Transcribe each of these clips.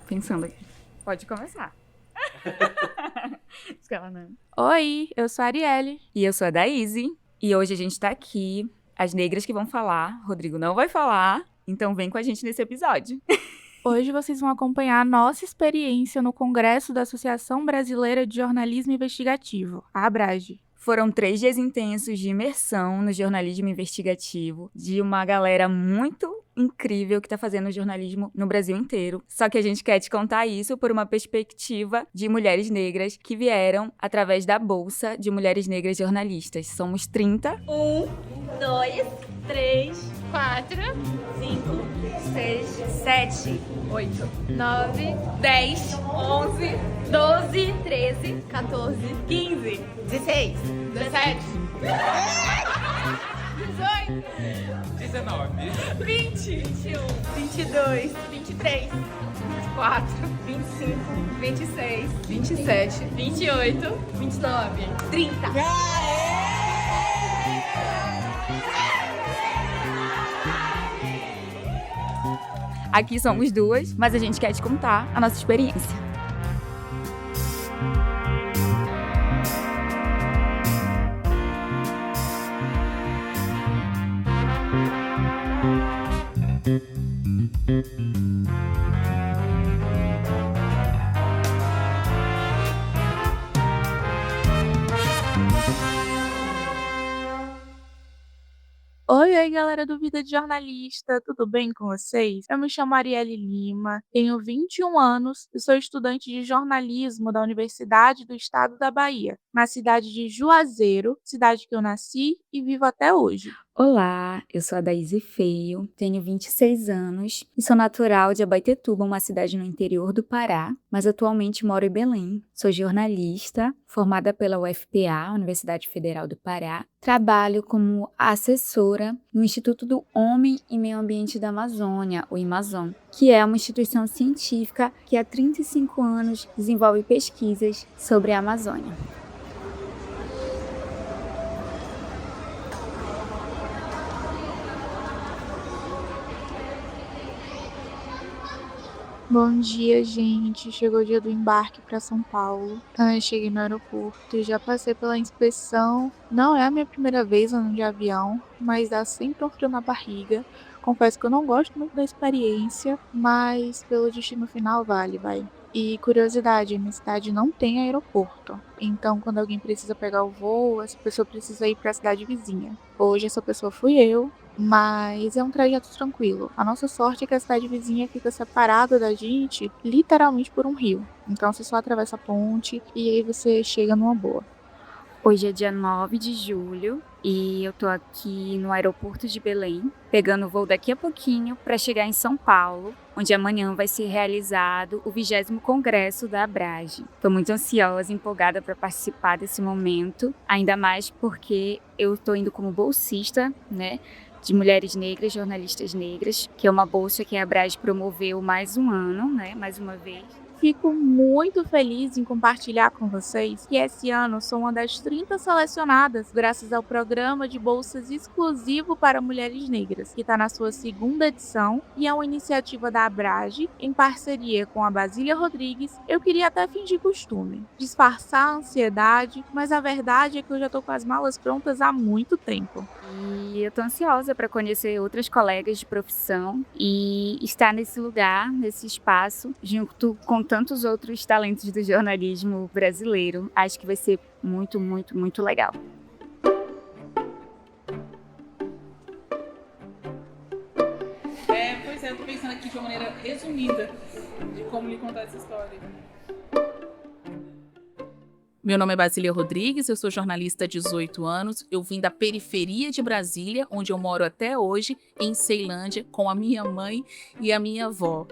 Pensando aqui. Pode começar. Oi, eu sou a Arielle. E eu sou a Daíse. E hoje a gente tá aqui, as negras que vão falar. Rodrigo não vai falar, então vem com a gente nesse episódio. Hoje vocês vão acompanhar a nossa experiência no Congresso da Associação Brasileira de Jornalismo Investigativo, a ABRAGE. Foram 3 dias intensos de imersão no jornalismo investigativo, de uma galera muito incrível que tá fazendo jornalismo no Brasil inteiro. Só que a gente quer te contar isso por uma perspectiva de mulheres negras que vieram através da Bolsa de Mulheres Negras Jornalistas. Somos 30. 2, 3, 4, 5, 6, 7, 8, 9, 10, 11, 12, 13, 14, 15, 16, 17, 18, 19, 20, 21, 22, 23, 24, 25, 26, 27, 28, 29, 30. Aqui somos 2, mas a gente quer te contar a nossa experiência. Oi, galera do Vida de Jornalista, tudo bem com vocês? Eu me chamo Arielle Lima, tenho 21 anos e sou estudante de jornalismo da Universidade do Estado da Bahia, na cidade de Juazeiro, cidade que eu nasci e vivo até hoje. Olá, eu sou a Daíse Feio, tenho 26 anos e sou natural de Abaetetuba, uma cidade no interior do Pará, mas atualmente moro em Belém. Sou jornalista, formada pela UFPA, Universidade Federal do Pará. Trabalho como assessora no Instituto do Homem e Meio Ambiente da Amazônia, o IMAZON, que é uma instituição científica que há 35 anos desenvolve pesquisas sobre a Amazônia. Bom dia, gente. Chegou o dia do embarque para São Paulo. Cheguei no aeroporto e já passei pela inspeção. Não é a minha primeira vez andando de avião, mas dá sempre um frio na barriga. Confesso que eu não gosto muito da experiência, mas pelo destino final vale, vai. E curiosidade, a minha cidade não tem aeroporto. Então, quando alguém precisa pegar o voo, essa pessoa precisa ir para a cidade vizinha. Hoje essa pessoa fui eu. Mas é um trajeto tranquilo. A nossa sorte é que a cidade vizinha fica separada da gente literalmente por um rio. Então você só atravessa a ponte e aí você chega numa boa. Hoje é dia 9 de julho e eu tô aqui no aeroporto de Belém, pegando o voo daqui a pouquinho para chegar em São Paulo, onde amanhã vai ser realizado o 20º Congresso da ABRAGE. Tô muito ansiosa, empolgada para participar desse momento, ainda mais porque eu tô indo como bolsista, né? De mulheres negras, jornalistas negras, que é uma bolsa que a ABRAGE promoveu mais um ano, né? Mais uma vez. Fico muito feliz em compartilhar com vocês que esse ano sou uma das 30 selecionadas graças ao programa de bolsas exclusivo para mulheres negras, que está na sua 2ª edição e é uma iniciativa da ABRAGE em parceria com a Basília Rodrigues. Eu queria até fingir costume, disfarçar a ansiedade, mas a verdade é que eu já estou com as malas prontas há muito tempo. E eu tô ansiosa para conhecer outras colegas de profissão e estar nesse lugar, nesse espaço, junto com tantos outros talentos do jornalismo brasileiro. Acho que vai ser muito, muito, muito legal. Pois é, eu tô pensando aqui de uma maneira resumida de como lhe contar essa história. Meu nome é Basília Rodrigues, eu sou jornalista há 18 anos. Eu vim da periferia de Brasília, onde eu moro até hoje, em Ceilândia, com a minha mãe e a minha avó.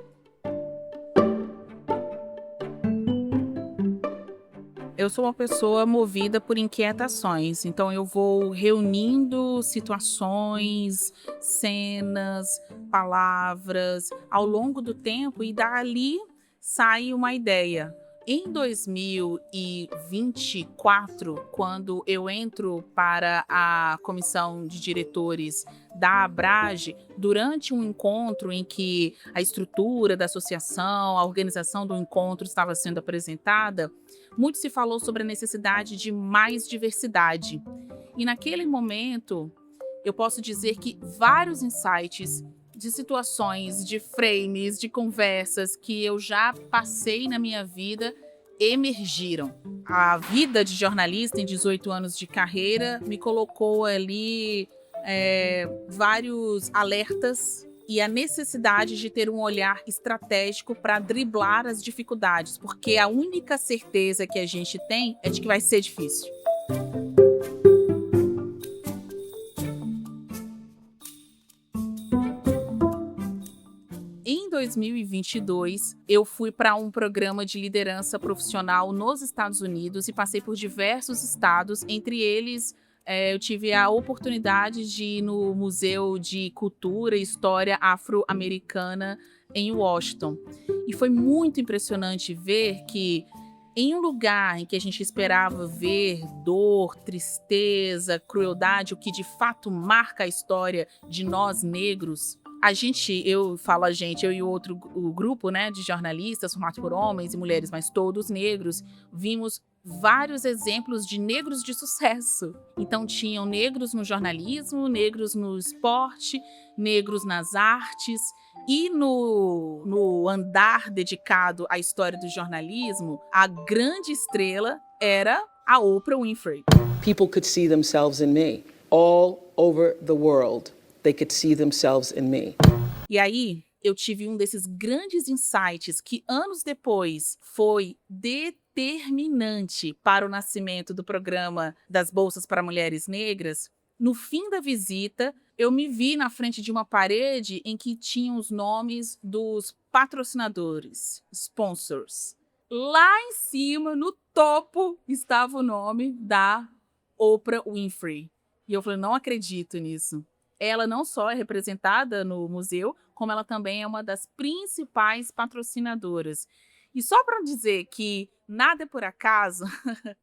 Eu sou uma pessoa movida por inquietações, então eu vou reunindo situações, cenas, palavras ao longo do tempo e dali sai uma ideia. Em 2024, quando eu entro para a comissão de diretores da Abrage, durante um encontro em que a estrutura da associação, a organização do encontro estava sendo apresentada, muito se falou sobre a necessidade de mais diversidade. E naquele momento, eu posso dizer que vários insights de situações, de frames, de conversas que eu já passei na minha vida emergiram. A vida de jornalista em 18 anos de carreira me colocou ali vários alertas e a necessidade de ter um olhar estratégico para driblar as dificuldades, porque a única certeza que a gente tem é de que vai ser difícil. Em 2022, eu fui para um programa de liderança profissional nos Estados Unidos e passei por diversos estados. Entre eles, eu tive a oportunidade de ir no Museu de Cultura e História Afro-Americana em Washington. E foi muito impressionante ver que, em um lugar em que a gente esperava ver dor, tristeza, crueldade, o que de fato marca a história de nós negros, eu e o grupo, né, de jornalistas formados por homens e mulheres, mas todos negros, vimos vários exemplos de negros de sucesso. Então tinham negros no jornalismo, negros no esporte, negros nas artes, e no andar dedicado à história do jornalismo, a grande estrela era a Oprah Winfrey. People could see themselves in me. All over the world, they could see themselves in me. E aí, eu tive um desses grandes insights que anos depois foi determinante para o nascimento do programa das Bolsas para Mulheres Negras. No fim da visita, eu me vi na frente de uma parede em que tinham os nomes dos patrocinadores, sponsors. Lá em cima, no topo, estava o nome da Oprah Winfrey. E eu falei, não acredito nisso. Ela não só é representada no museu, como ela também é uma das principais patrocinadoras. E só para dizer que nada é por acaso,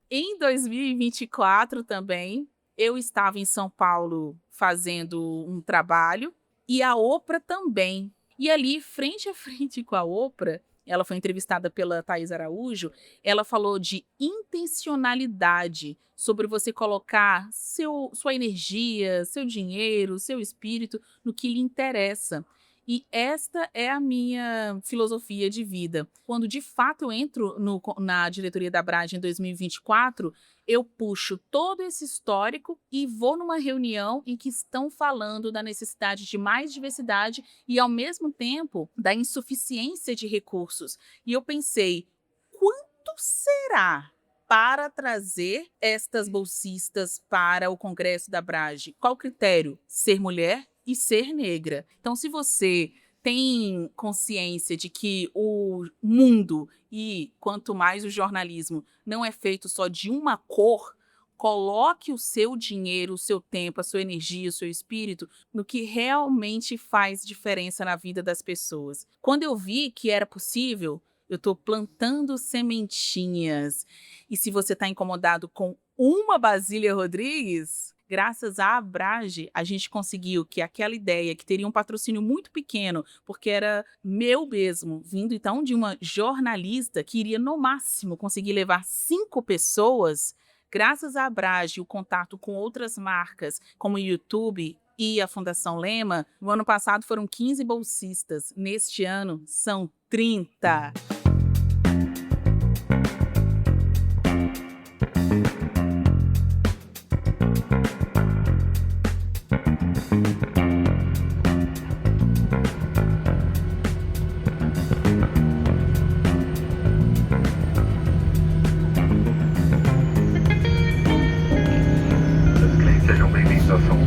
em 2024 também, eu estava em São Paulo fazendo um trabalho e a Oprah também. E ali, frente a frente com a Oprah, ela foi entrevistada pela Thaís Araújo, ela falou de intencionalidade, sobre você colocar sua energia, seu dinheiro, seu espírito no que lhe interessa. E esta é a minha filosofia de vida. Quando de fato eu entro na diretoria da Abrage em 2024, eu puxo todo esse histórico e vou numa reunião em que estão falando da necessidade de mais diversidade e, ao mesmo tempo, da insuficiência de recursos. E eu pensei, quanto será para trazer estas bolsistas para o Congresso da Abrage? Qual o critério? Ser mulher e ser negra. Então, se você tem consciência de que o mundo e, quanto mais o jornalismo, não é feito só de uma cor, coloque o seu dinheiro, o seu tempo, a sua energia, o seu espírito no que realmente faz diferença na vida das pessoas. Quando eu vi que era possível, eu estou plantando sementinhas. E se você está incomodado com uma Basília Rodrigues, graças à Abrage, a gente conseguiu que aquela ideia, que teria um patrocínio muito pequeno, porque era meu mesmo, vindo então de uma jornalista que iria no máximo conseguir levar 5 pessoas, graças à Abrage, o contato com outras marcas, como o YouTube e a Fundação Lema, no ano passado foram 15 bolsistas, neste ano são 30.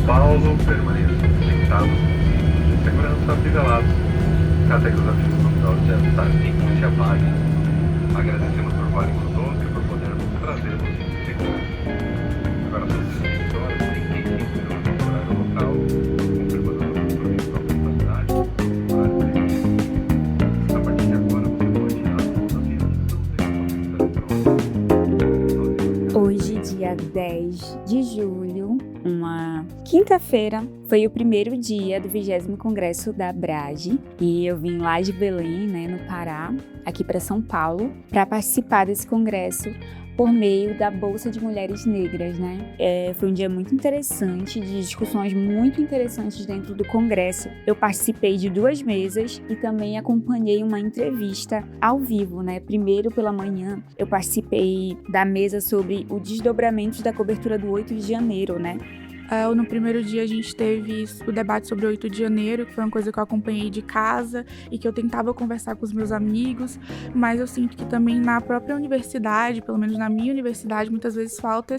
Paulo, permaneçam sentados de segurança, afivelados. Cada desafios no final de estar em se apague. Agradecemos por estarem conosco e por podermos trazê-los em segurança. Agora são 16 horas, 35 minutos no horário local, confirmando a compromisso da capacidade, horário preciso. A partir de agora, você pode tirar as mãos da mesa, dia 10 de julho, uma quinta-feira, foi o primeiro dia do 20º Congresso da Abrage e eu vim lá de Belém, né, no Pará, aqui para São Paulo, para participar desse congresso por meio da Bolsa de Mulheres Negras, né? Foi um dia muito interessante, de discussões muito interessantes dentro do congresso. Eu participei de 2 mesas e também acompanhei uma entrevista ao vivo, né? Primeiro, pela manhã, eu participei da mesa sobre o desdobramento da cobertura do 8 de janeiro, né? No primeiro dia a gente teve o debate sobre o 8 de janeiro, que foi uma coisa que eu acompanhei de casa e que eu tentava conversar com os meus amigos, mas eu sinto que também na própria universidade, pelo menos na minha universidade, muitas vezes falta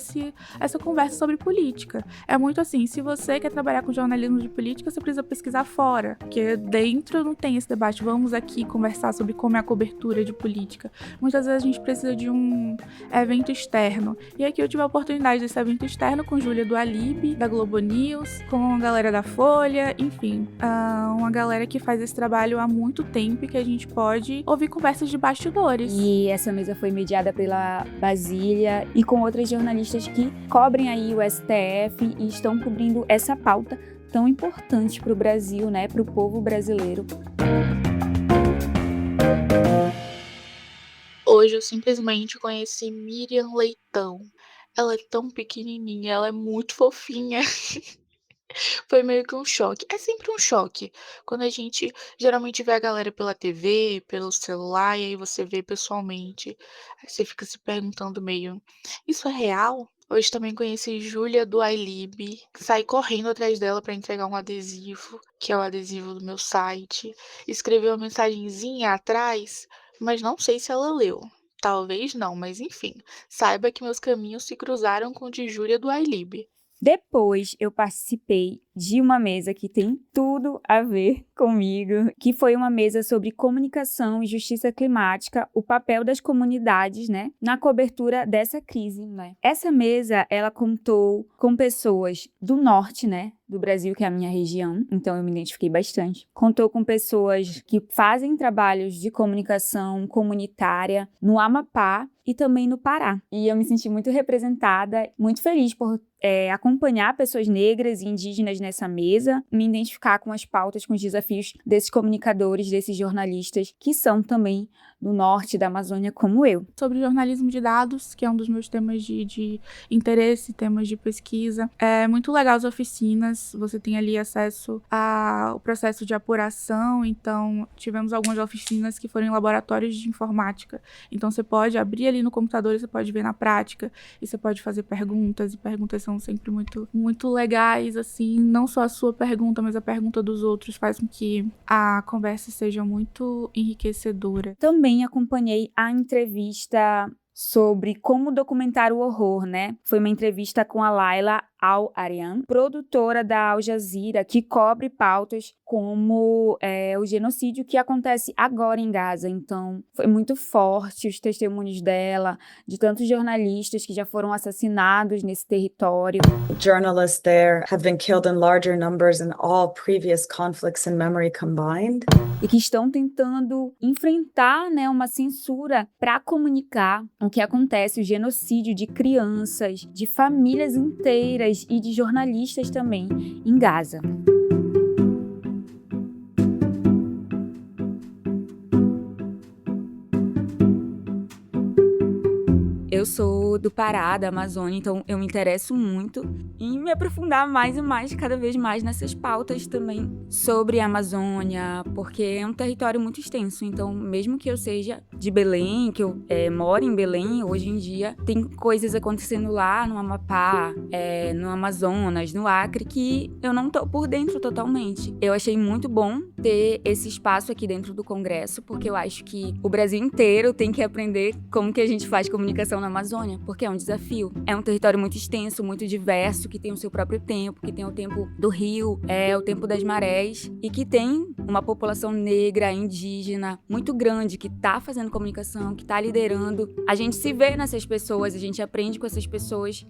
essa conversa sobre política. É muito assim, se você quer trabalhar com jornalismo de política, você precisa pesquisar fora, porque dentro não tem esse debate, vamos aqui conversar sobre como é a cobertura de política. Muitas vezes a gente precisa de um evento externo, e aqui eu tive a oportunidade desse evento externo com Júlia do Alibi, da Globo News, com a galera da Folha, enfim, uma galera que faz esse trabalho há muito tempo e que a gente pode ouvir conversas de bastidores. E essa mesa foi mediada pela Basília e com outras jornalistas que cobrem aí o STF e estão cobrindo essa pauta tão importante para o Brasil, né, para o povo brasileiro. Hoje eu simplesmente conheci Miriam Leitão. Ela é tão pequenininha, ela é muito fofinha. Foi meio que um choque. É sempre um choque. Quando a gente geralmente vê a galera pela TV, pelo celular, e aí você vê pessoalmente. Aí você fica se perguntando meio, isso é real? Hoje também conheci Júlia do iLib. Saí correndo atrás dela para entregar um adesivo, que é o adesivo do meu site. Escrevi uma mensagenzinha atrás, mas não sei se ela leu. Talvez não, mas enfim. Saiba que meus caminhos se cruzaram com o de Júlia do iLib. Depois eu participei de uma mesa que tem tudo a ver comigo, que foi uma mesa sobre comunicação e justiça climática, o papel das comunidades, né, na cobertura dessa crise, né. Essa mesa, ela contou com pessoas do norte, né, do Brasil, que é a minha região, então eu me identifiquei bastante. Contou com pessoas que fazem trabalhos de comunicação comunitária no Amapá e também no Pará. E eu me senti muito representada, muito feliz por acompanhar pessoas negras e indígenas nessa mesa, me identificar com as pautas, com os desafios desses comunicadores, desses jornalistas, que são também do norte da Amazônia, como eu. Sobre jornalismo de dados, que é um dos meus temas de interesse, temas de pesquisa. É muito legal as oficinas, você tem ali acesso ao processo de apuração, então tivemos algumas oficinas que foram em laboratórios de informática. Então você pode abrir ali no computador e você pode ver na prática, e você pode fazer perguntas, e perguntas são sempre muito, muito legais, assim, não só a sua pergunta, mas a pergunta dos outros faz com que a conversa seja muito enriquecedora. Também acompanhei a entrevista sobre como documentar o horror, né? Foi uma entrevista com a Laila Al-Arian, produtora da Al Jazeera, que cobre pautas como o genocídio que acontece agora em Gaza. Então, foi muito forte os testemunhos dela, de tantos jornalistas que já foram assassinados nesse território. Journalists there have been killed in larger numbers in all previous conflicts in memory combined. E que estão tentando enfrentar, né, uma censura para comunicar o que acontece, o genocídio de crianças, de famílias inteiras e de jornalistas também em Gaza. Eu sou do Pará, da Amazônia, então eu me interesso muito em me aprofundar mais e mais, cada vez mais nessas pautas também sobre a Amazônia, porque é um território muito extenso. Então, mesmo que eu seja de Belém, que eu moro em Belém, hoje em dia tem coisas acontecendo lá no Amapá, no Amazonas, no Acre, que eu não tô por dentro totalmente. Eu achei muito bom ter esse espaço aqui dentro do Congresso, porque eu acho que o Brasil inteiro tem que aprender como que a gente faz comunicação na Amazônia, porque é um desafio. É um território muito extenso, muito diverso, que tem o seu próprio tempo, que tem o tempo do rio, o tempo das marés, viés e que tem uma população negra, indígena, muito grande, que está fazendo comunicação, que está liderando. A gente se vê nessas pessoas, a gente aprende com essas pessoas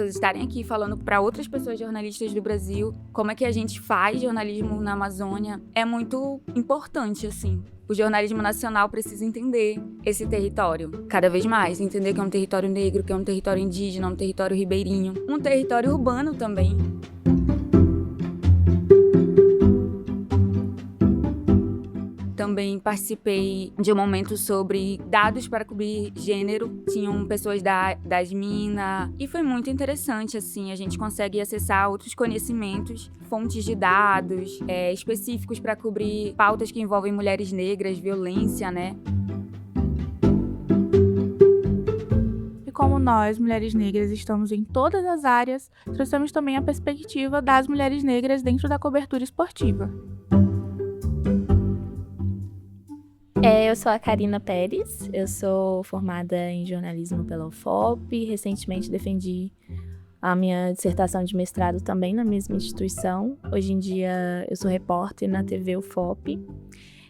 estarem aqui falando para outras pessoas jornalistas do Brasil como é que a gente faz jornalismo na Amazônia. É muito importante, assim. O jornalismo nacional precisa entender esse território cada vez mais, entender que é um território negro, que é um território indígena, um território ribeirinho, um território urbano também. Também participei de um momento sobre dados para cobrir gênero. Tinham pessoas das minas e foi muito interessante, assim, a gente consegue acessar outros conhecimentos, fontes de dados específicos para cobrir pautas que envolvem mulheres negras, violência, né? E como nós, mulheres negras, estamos em todas as áreas, trouxemos também a perspectiva das mulheres negras dentro da cobertura esportiva. Eu sou a Karina Pérez, eu sou formada em jornalismo pela UFOP, recentemente defendi a minha dissertação de mestrado também na mesma instituição. Hoje em dia eu sou repórter na TV UFOP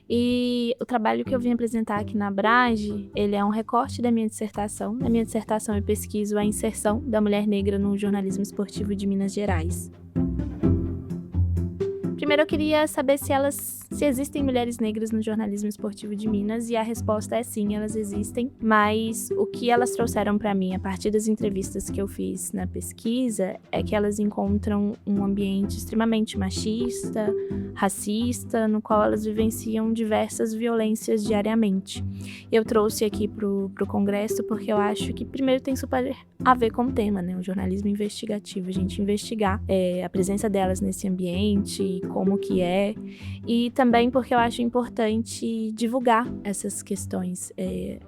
e o trabalho que eu vim apresentar aqui na Abrage, ele é um recorte da minha dissertação. Na minha dissertação eu pesquiso a inserção da mulher negra no jornalismo esportivo de Minas Gerais. Primeiro eu queria saber se existem mulheres negras no jornalismo esportivo de Minas, e a resposta é sim, elas existem, mas o que elas trouxeram para mim a partir das entrevistas que eu fiz na pesquisa é que elas encontram um ambiente extremamente machista, racista, no qual elas vivenciam diversas violências diariamente. Eu trouxe aqui pro Congresso porque eu acho que primeiro tem super a ver com o tema, né? O jornalismo investigativo, a gente investigar a presença delas nesse ambiente, como que é, e também porque eu acho importante divulgar essas questões.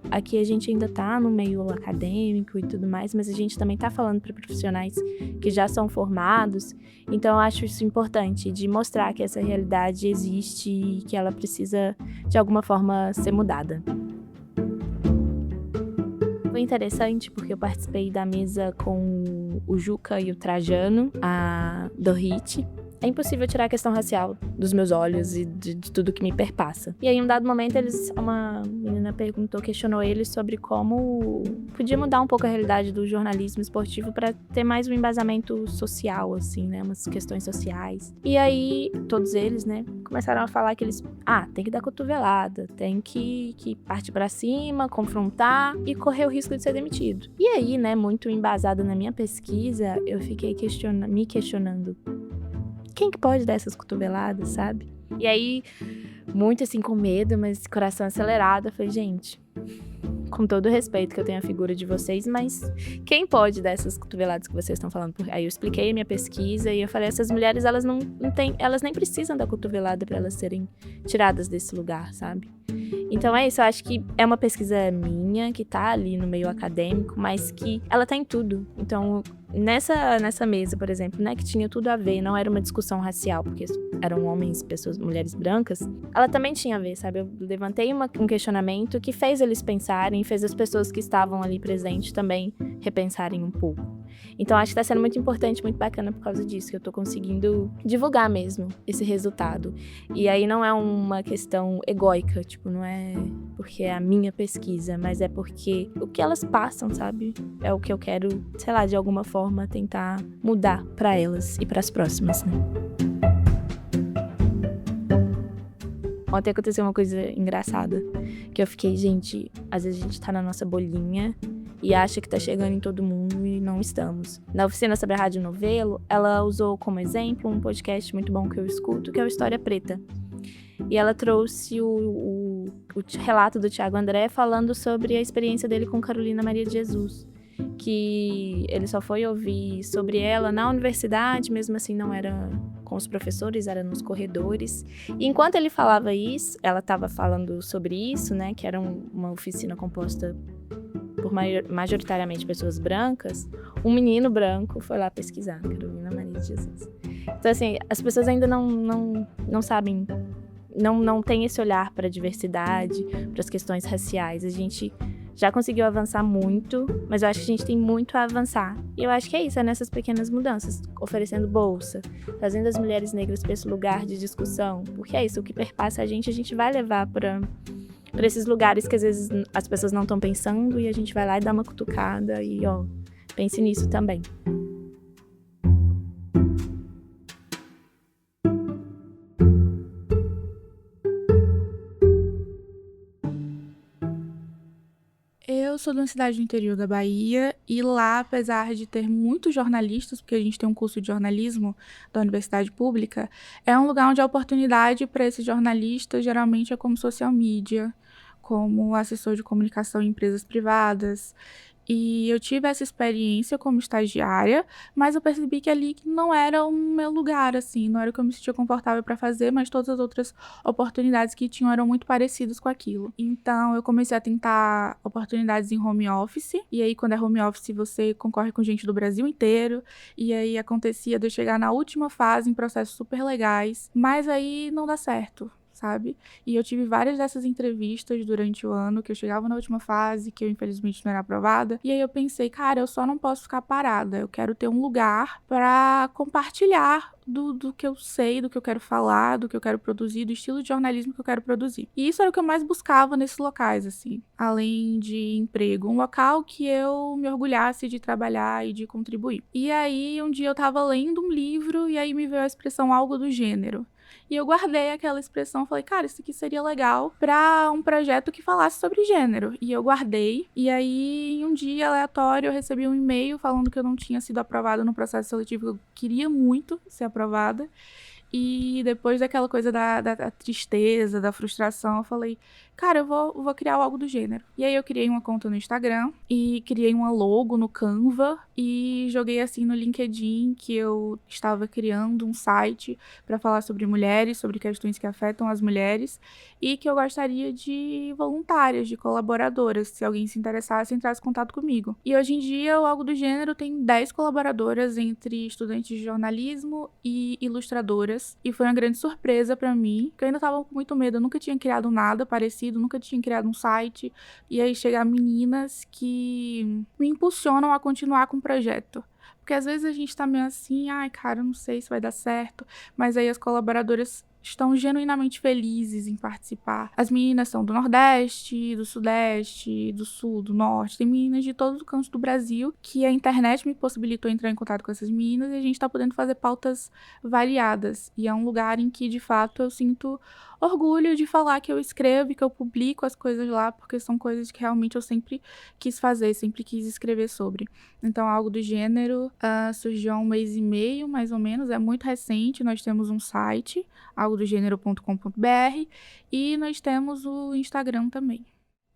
Aqui a gente ainda tá no meio acadêmico e tudo mais, mas a gente também tá falando para profissionais que já são formados, então eu acho isso importante, de mostrar que essa realidade existe e que ela precisa, de alguma forma, ser mudada. Foi interessante porque eu participei da mesa com o Juca e o Trajano, a Dorit. É impossível tirar a questão racial dos meus olhos e de tudo que me perpassa. E aí, em um dado momento, uma menina questionou eles sobre como podia mudar um pouco a realidade do jornalismo esportivo para ter mais um embasamento social, assim, né? Umas questões sociais. E aí, todos eles, né, começaram a falar que eles, tem que dar cotovelada, tem que partir para cima, confrontar e correr o risco de ser demitido. E aí, né, muito embasada na minha pesquisa, eu fiquei me questionando. Quem que pode dar essas cotoveladas, sabe? E aí, muito assim com medo, mas coração acelerado, eu falei, gente, com todo o respeito que eu tenho à figura de vocês, mas quem pode dar essas cotoveladas que vocês estão falando? Aí eu expliquei a minha pesquisa e eu falei, essas mulheres, elas não têm, elas nem precisam da cotovelada para elas serem tiradas desse lugar, sabe? Então é isso, eu acho que é uma pesquisa minha, que tá ali no meio acadêmico, mas que ela tá em tudo. Então, nessa mesa, por exemplo, né, que tinha tudo a ver, não era uma discussão racial, porque eram homens, pessoas, mulheres brancas, ela também tinha a ver, sabe? Eu levantei um questionamento que fez eles pensarem, fez as pessoas que estavam ali presentes também repensarem um pouco. Então, acho que tá sendo muito importante, muito bacana por causa disso, que eu tô conseguindo divulgar mesmo esse resultado. E aí não é uma questão egóica, tipo, não é porque é a minha pesquisa, mas é porque o que elas passam, sabe? É o que eu quero, sei lá, de alguma forma tentar mudar pra elas e pras próximas, né? Ontem aconteceu uma coisa engraçada, que eu fiquei, gente, às vezes a gente tá na nossa bolinha e acha que tá chegando em todo mundo e não estamos. Na oficina sobre a Rádio Novelo, ela usou como exemplo um podcast muito bom que eu escuto, que é o História Preta. E ela trouxe o relato do Thiago André falando sobre a experiência dele com Carolina Maria de Jesus, que ele só foi ouvir sobre ela na universidade, mesmo assim não era com os professores, era nos corredores. E enquanto ele falava isso, ela estava falando sobre isso, né, que era uma oficina composta por majoritariamente pessoas brancas, um menino branco foi lá pesquisar Carolina Maria de Jesus. Então, assim, as pessoas ainda não sabem, não tem esse olhar para a diversidade, para as questões raciais. A gente já conseguiu avançar muito, mas eu acho que a gente tem muito a avançar. E eu acho que é isso, é nessas pequenas mudanças, oferecendo bolsa, trazendo as mulheres negras para esse lugar de discussão, porque é isso, o que perpassa a gente vai levar para esses lugares que às vezes as pessoas não estão pensando e a gente vai lá e dá uma cutucada e, pense nisso também. Eu sou de uma cidade do interior da Bahia e lá, apesar de ter muitos jornalistas, porque a gente tem um curso de jornalismo da universidade pública, é um lugar onde a oportunidade para esses jornalistas geralmente é como social media, como assessor de comunicação em empresas privadas. E eu tive essa experiência como estagiária, mas eu percebi que ali não era o meu lugar, assim, não era o que eu me sentia confortável para fazer, mas todas as outras oportunidades que tinham eram muito parecidas com aquilo. Então, eu comecei a tentar oportunidades em home office, e aí quando é home office você concorre com gente do Brasil inteiro, e aí acontecia de eu chegar na última fase em processos super legais, mas aí não dá certo, sabe? E eu tive várias dessas entrevistas durante o ano, que eu chegava na última fase, que eu infelizmente não era aprovada, e aí eu pensei, cara, eu só não posso ficar parada, eu quero ter um lugar para compartilhar do que eu sei, do que eu quero falar, do que eu quero produzir, do estilo de jornalismo que eu quero produzir. E isso era o que eu mais buscava nesses locais, assim, além de emprego, um local que eu me orgulhasse de trabalhar e de contribuir. E aí, um dia eu tava lendo um livro e aí me veio a expressão algo do gênero. E eu guardei aquela expressão, falei, cara, isso aqui seria legal pra um projeto que falasse sobre gênero. E eu guardei, e aí em um dia aleatório eu recebi um e-mail falando que eu não tinha sido aprovada no processo seletivo, que eu queria muito ser aprovada. E depois daquela coisa da tristeza, da frustração, eu falei, cara, eu vou criar algo do gênero. E aí eu criei uma conta no Instagram e criei uma logo no Canva e joguei assim no LinkedIn que eu estava criando um site para falar sobre mulheres, sobre questões que afetam as mulheres e que eu gostaria de voluntárias, de colaboradoras, se alguém se interessasse, entrasse em contato comigo. E hoje em dia o Algo do Gênero tem 10 colaboradoras entre estudantes de jornalismo e ilustradoras. E foi uma grande surpresa pra mim, que eu ainda tava com muito medo, eu nunca tinha criado nada parecido, nunca tinha criado um site. E aí chegar meninas que me impulsionam a continuar com o projeto. Porque às vezes a gente tá meio assim, ai cara, eu não sei se vai dar certo, mas aí as colaboradoras estão genuinamente felizes em participar. As meninas são do Nordeste, do Sudeste, do Sul, do Norte. Tem meninas de todo o canto do Brasil que a internet me possibilitou entrar em contato com essas meninas e a gente tá podendo fazer pautas variadas. E é um lugar em que, de fato, eu sinto orgulho de falar que eu escrevo e que eu publico as coisas lá, porque são coisas que realmente eu sempre quis fazer, sempre quis escrever sobre. Então, Algo do Gênero surgiu há 1 mês e meio, mais ou menos, é muito recente. Nós temos um site, algodogênero.com.br, e nós temos o Instagram também.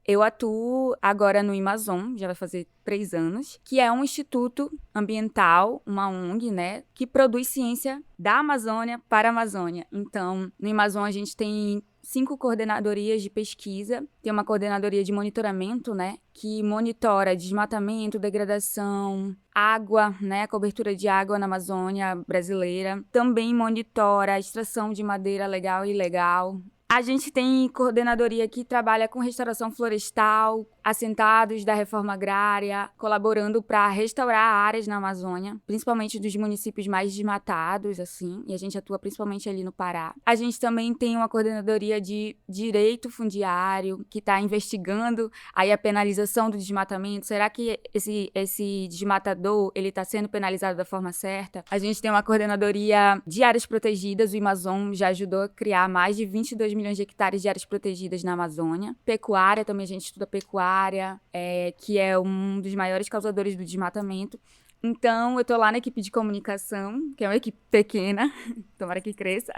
Eu atuo agora no Amazon, já vai fazer 3 anos, que é um instituto ambiental, uma ONG, né, que produz ciência da Amazônia para a Amazônia. Então, no Amazon a gente tem 5 coordenadorias de pesquisa, tem uma coordenadoria de monitoramento, né, que monitora desmatamento, degradação, água, né, cobertura de água na Amazônia brasileira. Também monitora a extração de madeira legal e ilegal. A gente tem coordenadoria que trabalha com restauração florestal, assentados da reforma agrária, colaborando para restaurar áreas na Amazônia, principalmente dos municípios mais desmatados, assim, e a gente atua principalmente ali no Pará. A gente também tem uma coordenadoria de direito fundiário, que está investigando aí a penalização do desmatamento. Será que esse desmatador, ele está sendo penalizado da forma certa? A gente tem uma coordenadoria de áreas protegidas, o Amazon já ajudou a criar mais de 22 milhões de hectares de áreas protegidas na Amazônia. Pecuária, também a gente estuda pecuária, que é um dos maiores causadores do desmatamento. Então, eu tô lá na equipe de comunicação, que é uma equipe pequena, tomara que cresça,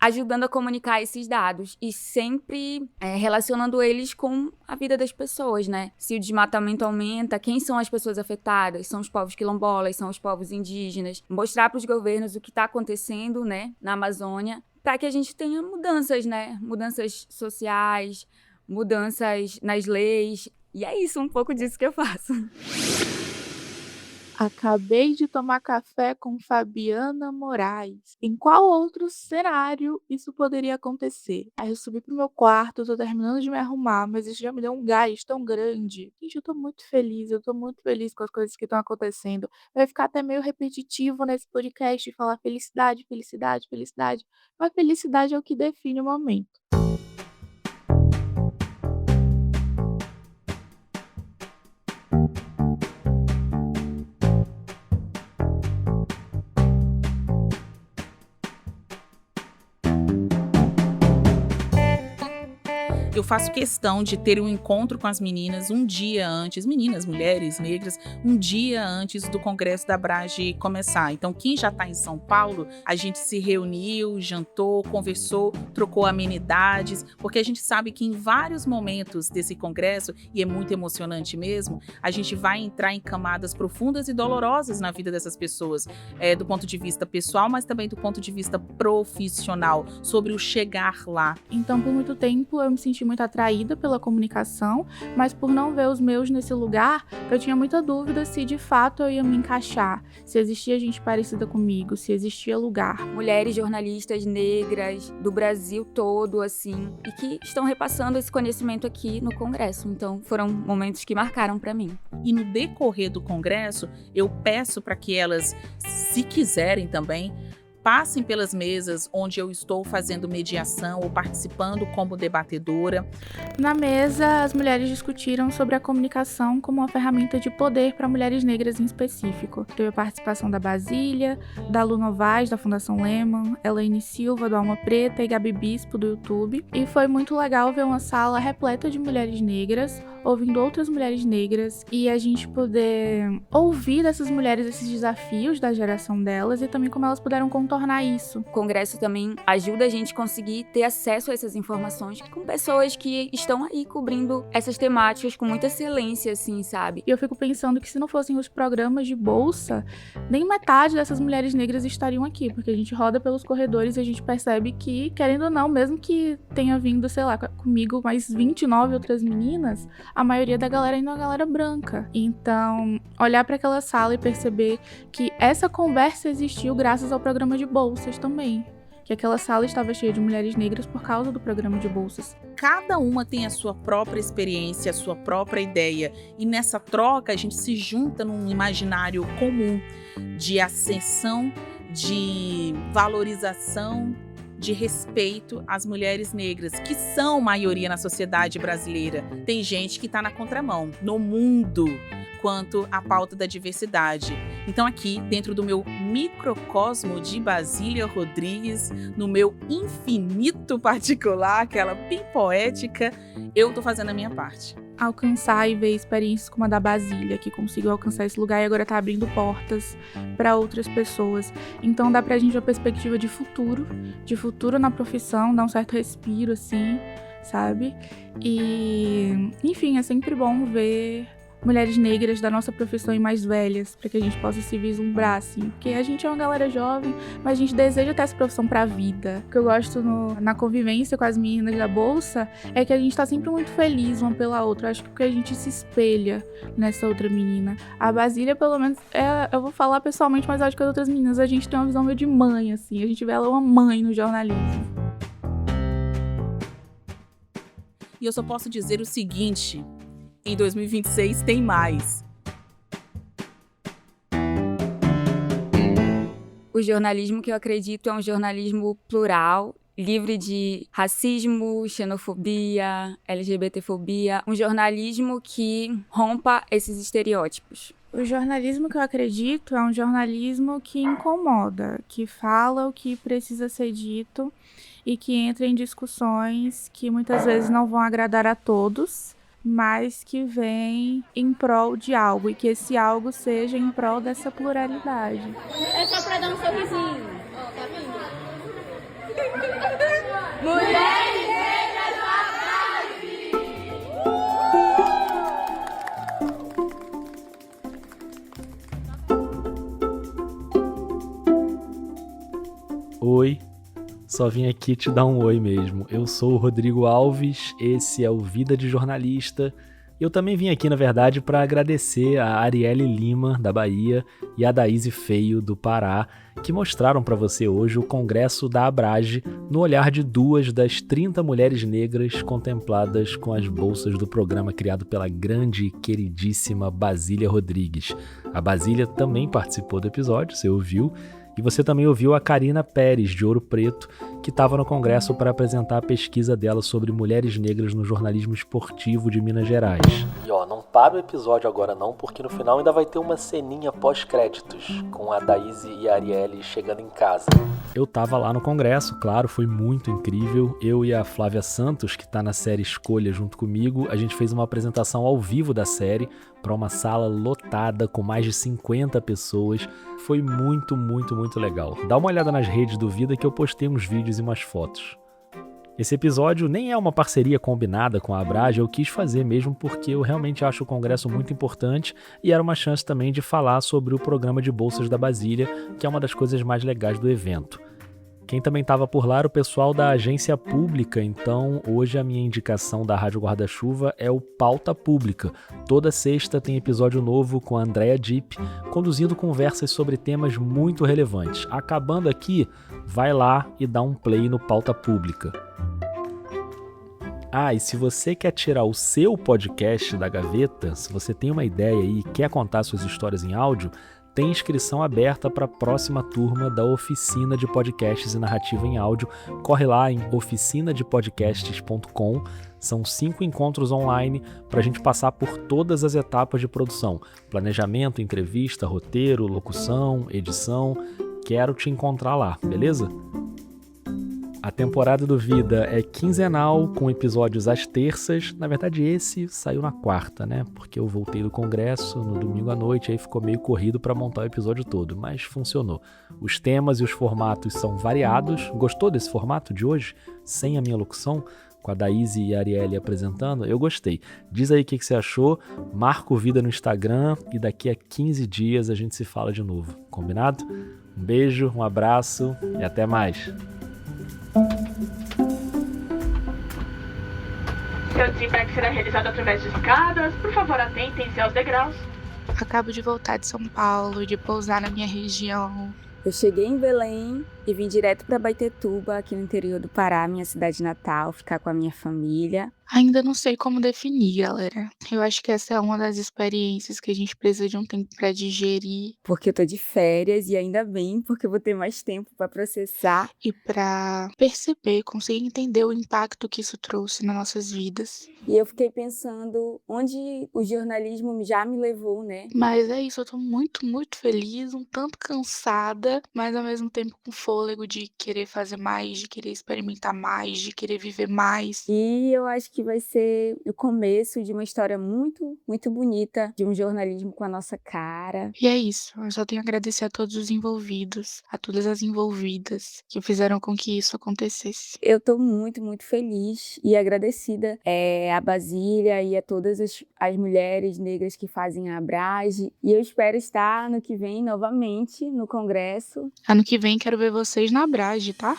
ajudando a comunicar esses dados e sempre relacionando eles com a vida das pessoas, né? Se o desmatamento aumenta, quem são as pessoas afetadas? São os povos quilombolas, são os povos indígenas. Mostrar para os governos o que está acontecendo, né, na Amazônia, para que a gente tenha mudanças, né? Mudanças sociais, mudanças nas leis. E é isso, um pouco disso que eu faço. Acabei de tomar café com Fabiana Moraes. Em qual outro cenário isso poderia acontecer? Aí eu subi pro meu quarto, tô terminando de me arrumar, mas isso já me deu um gás tão grande. Gente, eu tô muito feliz com as coisas que estão acontecendo. Vai ficar até meio repetitivo nesse podcast falar felicidade, felicidade, felicidade. Mas felicidade é o que define o momento. Eu faço questão de ter um encontro com as meninas um dia antes, meninas, mulheres, negras, um dia antes do Congresso da Abrage começar. Então, quem já está em São Paulo, a gente se reuniu, jantou, conversou, trocou amenidades, porque a gente sabe que em vários momentos desse congresso, e é muito emocionante mesmo, a gente vai entrar em camadas profundas e dolorosas na vida dessas pessoas, do ponto de vista pessoal, mas também do ponto de vista profissional, sobre o chegar lá. Então, por muito tempo, eu me senti muito atraída pela comunicação, mas por não ver os meus nesse lugar, eu tinha muita dúvida se de fato eu ia me encaixar, se existia gente parecida comigo, se existia lugar. Mulheres jornalistas negras do Brasil todo, assim, e que estão repassando esse conhecimento aqui no Congresso. Então, foram momentos que marcaram para mim. E no decorrer do Congresso, eu peço para que elas, se quiserem também, passem pelas mesas onde eu estou fazendo mediação ou participando como debatedora. Na mesa, as mulheres discutiram sobre a comunicação como uma ferramenta de poder para mulheres negras em específico. Teve a participação da Basília, da Lu Novaes, da Fundação Lehman, Elaine Silva, do Alma Preta e Gabi Bispo, do YouTube. E foi muito legal ver uma sala repleta de mulheres negras, ouvindo outras mulheres negras e a gente poder ouvir dessas mulheres esses desafios da geração delas e também como elas puderam contornar isso. O Congresso também ajuda a gente a conseguir ter acesso a essas informações com pessoas que estão aí cobrindo essas temáticas com muita excelência, assim, sabe? E eu fico pensando que se não fossem os programas de bolsa, nem metade dessas mulheres negras estariam aqui, porque a gente roda pelos corredores e a gente percebe que, querendo ou não, mesmo que tenha vindo, sei lá, comigo mais 29 outras meninas, a maioria da galera ainda é uma galera branca. Então, olhar para aquela sala e perceber que essa conversa existiu graças ao programa de bolsas também. Que aquela sala estava cheia de mulheres negras por causa do programa de bolsas. Cada uma tem a sua própria experiência, a sua própria ideia. E nessa troca a gente se junta num imaginário comum de ascensão, de valorização, de respeito às mulheres negras, que são maioria na sociedade brasileira. Tem gente que está na contramão, no mundo, quanto à pauta da diversidade. Então aqui, dentro do meu microcosmo de Basília Rodrigues, no meu infinito particular, aquela bem poética, eu tô fazendo a minha parte. Alcançar e ver experiências como a da Basília, que conseguiu alcançar esse lugar e agora tá abrindo portas para outras pessoas. Então dá pra gente uma perspectiva de futuro na profissão, dá um certo respiro, assim, sabe? E, enfim, é sempre bom ver mulheres negras da nossa profissão e mais velhas, para que a gente possa se vislumbrar, assim. Porque a gente é uma galera jovem, mas a gente deseja ter essa profissão pra vida. O que eu gosto na convivência com as meninas da Bolsa é que a gente tá sempre muito feliz uma pela outra. Eu acho que porque a gente se espelha nessa outra menina. A Basília, pelo menos, eu vou falar pessoalmente, mas acho que as outras meninas, a gente tem uma visão meio de mãe, assim. A gente vê ela uma mãe no jornalismo. E eu só posso dizer o seguinte: em 2026 tem mais. O jornalismo que eu acredito é um jornalismo plural, livre de racismo, xenofobia, LGBTfobia, um jornalismo que rompa esses estereótipos. O jornalismo que eu acredito é um jornalismo que incomoda, que fala o que precisa ser dito e que entra em discussões que muitas vezes não vão agradar a todos, mas que vem em prol de algo, e que esse algo seja em prol dessa pluralidade. É só pra dar um sorrisinho. Ó, tá vendo? Mulheres negras na Oi. Só vim aqui te dar um oi mesmo. Eu sou o Rodrigo Alves, esse é o Vida de Jornalista, Eu também vim aqui, na verdade, para agradecer a Arielle Lima, da Bahia, e a Daíse Feio, do Pará, que mostraram para você hoje o congresso da Abrage no olhar de 2 das 30 mulheres negras contempladas com as bolsas do programa criado pela grande e queridíssima Basília Rodrigues. A Basília também participou do episódio, você ouviu, e você também ouviu a Karina Pérez, de Ouro Preto, que estava no congresso para apresentar a pesquisa dela sobre mulheres negras no jornalismo esportivo de Minas Gerais. E ó, não para o episódio agora não, porque no final ainda vai ter uma ceninha pós-créditos, com a Daíse e a Arielle chegando em casa. Eu tava lá no congresso, claro, foi muito incrível. Eu e a Flávia Santos, que tá na série Escolha junto comigo, a gente fez uma apresentação ao vivo da série para uma sala lotada com mais de 50 pessoas. Foi muito, muito, muito legal. Dá uma olhada nas redes do Vida que eu postei uns vídeos e umas fotos. Esse episódio nem é uma parceria combinada com a Abrage, eu quis fazer mesmo porque eu realmente acho o congresso muito importante e era uma chance também de falar sobre o programa de bolsas da Basília, que é uma das coisas mais legais do evento. Quem também estava por lá era o pessoal da agência pública, então hoje a minha indicação da Rádio Guarda-Chuva é o Pauta Pública. Toda sexta tem episódio novo com a Andrea Dipp, conduzindo conversas sobre temas muito relevantes. Acabando aqui, vai lá e dá um play no Pauta Pública. Ah, e se você quer tirar o seu podcast da gaveta, se você tem uma ideia e quer contar suas histórias em áudio, tem inscrição aberta para a próxima turma da Oficina de Podcasts e Narrativa em Áudio. Corre lá em oficinadepodcasts.com. São 5 encontros online para a gente passar por todas as etapas de produção. Planejamento, entrevista, roteiro, locução, edição. Quero te encontrar lá, beleza? A temporada do Vida é quinzenal, com episódios às terças. Na verdade, esse saiu na quarta, né? Porque eu voltei do congresso no domingo à noite, aí ficou meio corrido para montar o episódio todo, mas funcionou. Os temas e os formatos são variados. Gostou desse formato de hoje? Sem a minha locução? Com a Daíse e a Arielle apresentando? Eu gostei. Diz aí o que você achou, marca o Vida no Instagram e daqui a 15 dias a gente se fala de novo. Combinado? Um beijo, um abraço e até mais. Seu desembarque será realizado através de escadas. Por favor, atentem-se aos degraus. Acabo de voltar de São Paulo, de pousar na minha região. Eu cheguei em Belém e vim direto para Baitetuba, aqui no interior do Pará, minha cidade natal, ficar com a minha família. Ainda não sei como definir, galera. Eu acho que essa é uma das experiências que a gente precisa de um tempo pra digerir. Porque eu tô de férias e ainda bem, porque eu vou ter mais tempo para processar. E pra perceber, conseguir entender o impacto que isso trouxe nas nossas vidas. E eu fiquei pensando onde o jornalismo já me levou, né? Mas é isso, eu tô muito, muito feliz, um tanto cansada, mas ao mesmo tempo com fôlego de querer fazer mais, de querer experimentar mais, de querer viver mais. E eu acho que vai ser o começo de uma história muito, muito bonita, de um jornalismo com a nossa cara. E é isso, eu só tenho a agradecer a todos os envolvidos, a todas as envolvidas que fizeram com que isso acontecesse. Eu tô muito, muito feliz e agradecida a Basília e a todas as mulheres negras que fazem a Abrage. E eu espero estar ano que vem novamente no congresso. Ano que vem quero ver vocês na Abrage, tá?